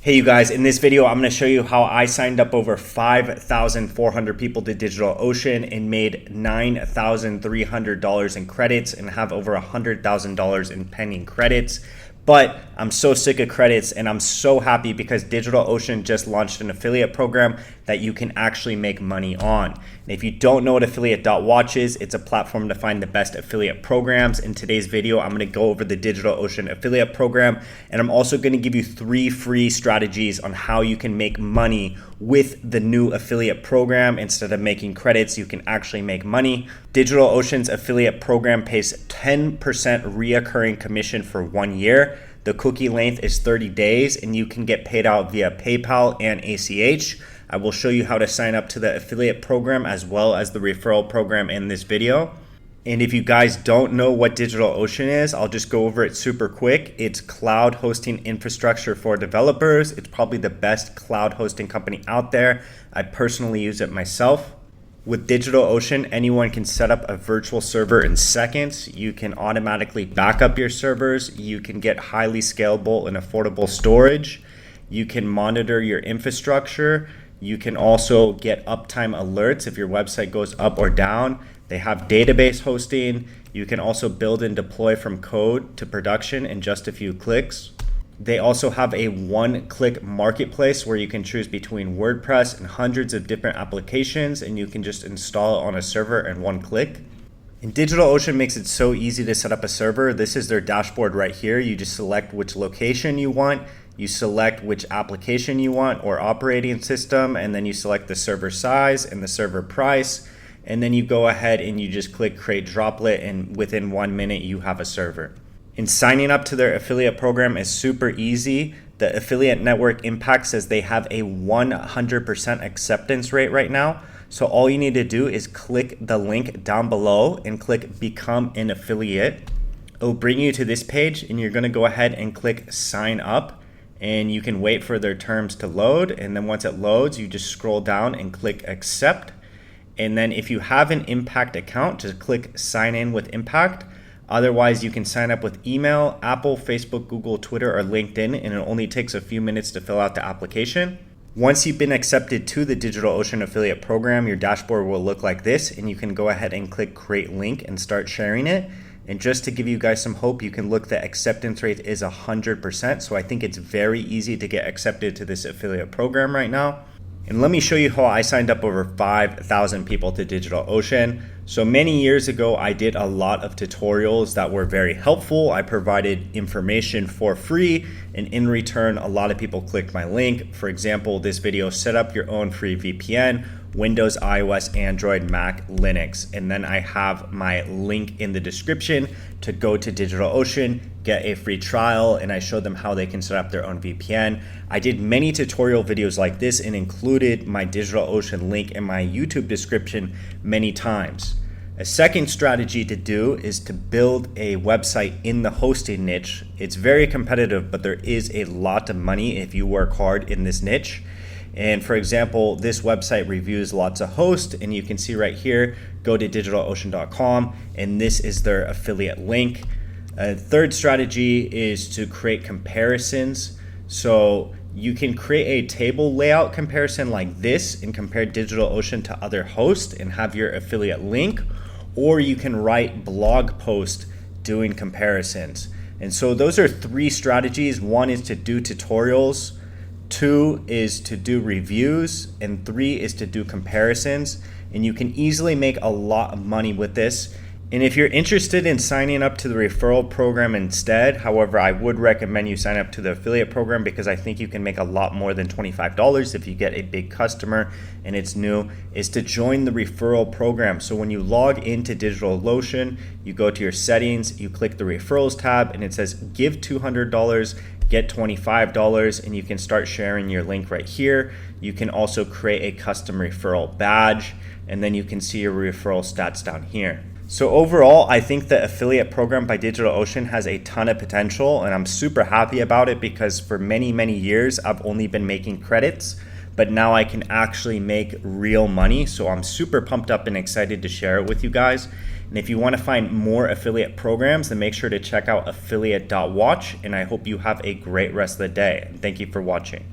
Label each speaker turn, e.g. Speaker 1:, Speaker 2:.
Speaker 1: Hey you guys, in this video, I'm going to show you how I signed up over 5,400 people to DigitalOcean and made $9,300 in credits and have over $100,000 in pending credits. But I'm so sick of credits and I'm so happy because DigitalOcean just launched an affiliate program that you can actually make money on. And if you don't know what affiliate.watch is, it's a platform to find the best affiliate programs. In today's video, I'm going to go over the DigitalOcean affiliate program, and I'm also going to give you 3 free strategies on how you can make money with the new affiliate program. Instead of making credits, you can actually make money. DigitalOcean's affiliate program pays 10% reoccurring commission for 1 year. The cookie length is 30 days and you can get paid out via PayPal and ACH. I will show you how to sign up to the affiliate program as well as the referral program in this video. And if you guys don't know what DigitalOcean is, I'll just go over it super quick. It's cloud hosting infrastructure for developers. It's probably the best cloud hosting company out there. I personally use it myself. With DigitalOcean, anyone can set up a virtual server in seconds. You can automatically back up your servers. You can get highly scalable and affordable storage. You can monitor your infrastructure. You can also get uptime alerts if your website goes up or down. They have database hosting. You can also build and deploy from code to production in just a few clicks. They also have a one-click marketplace where you can choose between WordPress and hundreds of different applications, and you can just install it on a server in one click. And DigitalOcean makes it so easy to set up a server. This is their dashboard right here. You just select which location you want, you select which application you want or operating system, and then you select the server size and the server price. And then you go ahead and you just click create droplet, and within 1 minute you have a server. And signing up to their affiliate program is super easy. The Affiliate Network Impact says they have a 100% acceptance rate right now. So all you need to do is click the link down below and click Become an Affiliate. It'll bring you to this page and you're gonna go ahead and click Sign Up, and you can wait for their terms to load. And then once it loads, you just scroll down and click Accept. And then if you have an Impact account, just click Sign In with Impact. Otherwise, you can sign up with email, Apple, Facebook, Google, Twitter, or LinkedIn, and it only takes a few minutes to fill out the application. Once you've been accepted to the DigitalOcean affiliate program, your dashboard will look like this, and you can go ahead and click Create Link and start sharing it. And just to give you guys some hope, you can look, the acceptance rate is 100%, so I think it's very easy to get accepted to this affiliate program right now. And let me show you how I signed up over 5,000 people to DigitalOcean. So many years ago, I did a lot of tutorials that were very helpful. I provided information for free, and in return, a lot of people clicked my link. For example, this video, set up your own free VPN, Windows, iOS, Android, Mac, Linux. And then I have my link in the description to go to DigitalOcean, get a free trial, and I showed them how they can set up their own VPN. I did many tutorial videos like this and included my DigitalOcean link in my YouTube description many times. A second strategy to do is to build a website in the hosting niche. It's very competitive, but there is a lot of money if you work hard in this niche. And for example, this website reviews lots of hosts, and you can see right here, go to digitalocean.com, and this is their affiliate link. A third strategy is to create comparisons. So you can create a table layout comparison like this and compare DigitalOcean to other hosts and have your affiliate link, or you can write blog posts doing comparisons. And so those are 3 strategies. 1 is to do tutorials, 2 is to do reviews, and 3 is to do comparisons. And you can easily make a lot of money with this. And if you're interested in signing up to the referral program instead, however, I would recommend you sign up to the affiliate program because I think you can make a lot more than $25 if you get a big customer and it's new, is to join the referral program. So when you log into DigitalOcean, you go to your settings, you click the referrals tab, and it says give $200, get $25, and you can start sharing your link right here. You can also create a custom referral badge, and then you can see your referral stats down here. So overall, I think the affiliate program by DigitalOcean has a ton of potential, and I'm super happy about it because for many, many years, I've only been making credits, but now I can actually make real money. So I'm super pumped up and excited to share it with you guys. And if you want to find more affiliate programs, then make sure to check out affiliate.watch. And I hope you have a great rest of the day. And thank you for watching.